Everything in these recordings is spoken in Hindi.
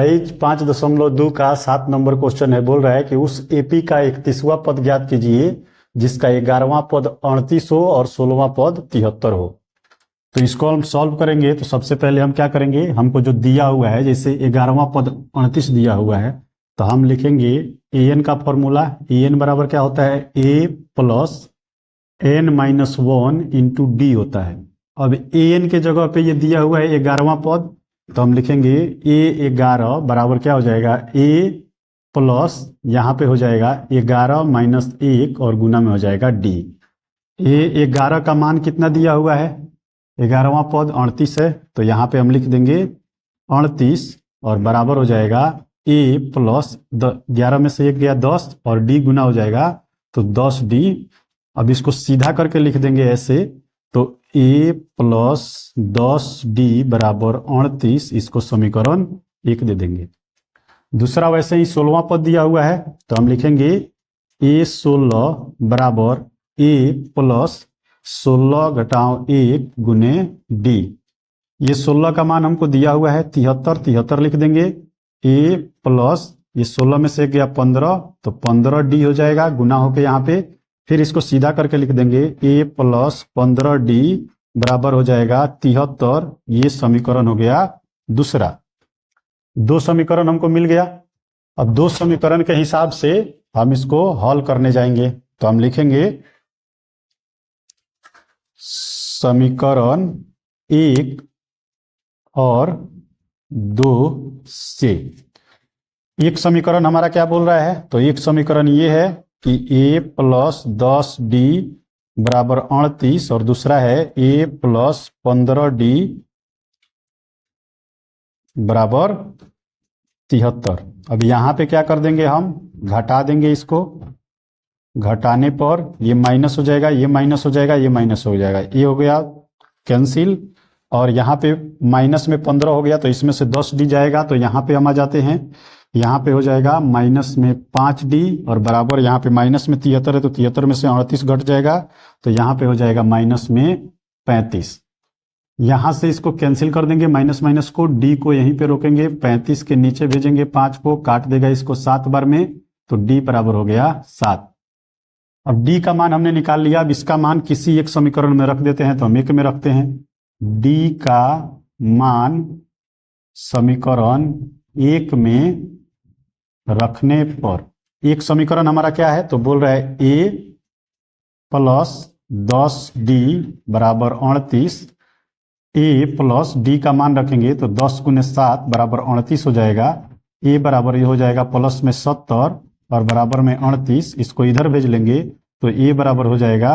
5.2 का 7 नंबर क्वेश्चन है। बोल रहा है कि उस एपी का 31वां पद ज्ञात कीजिए जिसका 11वां पद 38 हो और 16वां पद 73 हो। तो इसको हम सॉल्व करेंगे। तो सबसे पहले हम क्या करेंगे, हमको जो दिया हुआ है, जैसे 11वां पद 38 दिया हुआ है, तो हम लिखेंगे ए एन का फॉर्मूला। ए एन बराबर क्या होता है, A plus N minus 1 into D होता है। अब ए एन के जगह पे ये दिया हुआ है 11वां पद, तो हम लिखेंगे ए 11 बराबर क्या हो जाएगा, ए प्लस यहाँ पे हो जाएगा 11 माइनस 1 और गुना में हो जाएगा डी। ए 11 का मान कितना दिया हुआ है, 11वां पद 38 है, तो यहाँ पे हम लिख देंगे 38 और बराबर हो जाएगा ए प्लस 11 में से 1 गया 10 और डी गुना हो जाएगा तो 10 डी। अब इसको सीधा करके लिख देंगे ऐसे, तो ए प्लस 10 डी बराबर 38, इसको समीकरण 1 दे देंगे। दूसरा वैसे ही 16वां पद दिया हुआ है, तो हम लिखेंगे ए 16 बराबर ए प्लस 16 घटाओ 1 गुने डी। ये 16 का मान हमको दिया हुआ है 73 लिख देंगे। ए प्लस ये 16 में से गया 15 तो 15 डी हो जाएगा गुना होके यहाँ पे, फिर इसको सीधा करके लिख देंगे ए प्लस 15 डी बराबर हो जाएगा 73। ये समीकरण हो गया दूसरा। 2 समीकरण हमको मिल गया। अब 2 समीकरण के हिसाब से हम इसको हल करने जाएंगे। तो हम लिखेंगे समीकरण 1 और 2 से। एक समीकरण हमारा क्या बोल रहा है, तो एक समीकरण ये है कि ए प्लस 10 डी बराबर 38 और दूसरा है ए प्लस 15 डी बराबर 73। अब यहाँ पे क्या कर देंगे, हम घटा देंगे। इसको घटाने पर ये माइनस हो जाएगा, ये माइनस हो जाएगा, ये माइनस हो जाएगा, ये हो गया कैंसिल। और यहाँ पे माइनस में 15 हो गया तो इसमें से 10 डी जाएगा, तो यहाँ पे हम आ जाते हैं। यहाँ पे हो जाएगा माइनस में 5 डी और बराबर यहाँ पे माइनस में 73 है तो 73 में से 38 घट जाएगा, तो यहाँ पे हो जाएगा माइनस में 35। यहाँ से इसको कैंसिल कर देंगे माइनस माइनस को, डी को यहीं पे रोकेंगे, 35 के नीचे भेजेंगे 5 को, काट देगा इसको 7 बार में, तो डी बराबर हो गया 7। अब डी का मान हमने निकाल लिया। अब इसका मान किसी एक समीकरण में रख देते हैं, तो हम 1 में रखते हैं। डी का मान समीकरण 1 में रखने पर एक समीकरण हमारा क्या है, तो बोल रहा है ए प्लस 10 डी बराबर 38। ए प्लस डी का मान रखेंगे तो 10 गुने 7 बराबर 38 हो जाएगा। ए बराबर ये हो जाएगा प्लस में 70 और बराबर में 38, इसको इधर भेज लेंगे तो ए बराबर हो जाएगा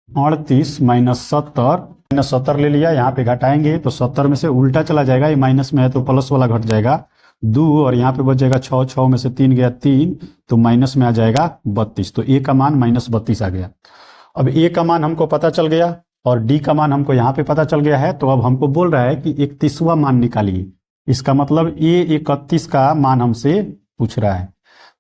38 माइनस 70 ले लिया, यहाँ पे घटाएंगे तो 70 में से उल्टा चला जाएगा, ये माइनस में है तो प्लस वाला घट जाएगा 2 और यहाँ पे बच जाएगा 6, 6 में से 3 गया 3 तो माइनस में आ जाएगा 32, तो ए का मान माइनस 32 आ गया। अब ए का मान हमको पता चल गया और डी का मान हमको यहाँ पे पता चल गया है, तो अब हमको बोल रहा है कि 31वां मान निकालिए। इसका मतलब ये 31 का मान हमसे पूछ रहा है,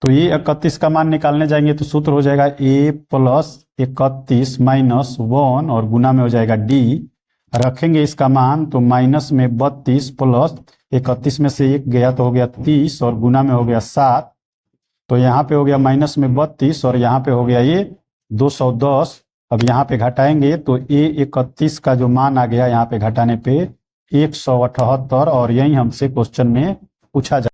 तो ये 31 का मान निकालने जाएंगे तो सूत्र हो जाएगा ए प्लस 31 माइनस 1 और गुना में हो जाएगा डी। रखेंगे इसका मान तो माइनस में 32 प्लस 31 में से 1 गया तो हो गया 30 और गुना में हो गया 7, तो यहाँ पे हो गया माइनस में 32 और यहाँ पे हो गया ये 210। अब यहाँ पे घटाएंगे तो ए 31 का जो मान आ गया यहाँ पे घटाने पे 178 और यही हमसे क्वेश्चन में पूछा जा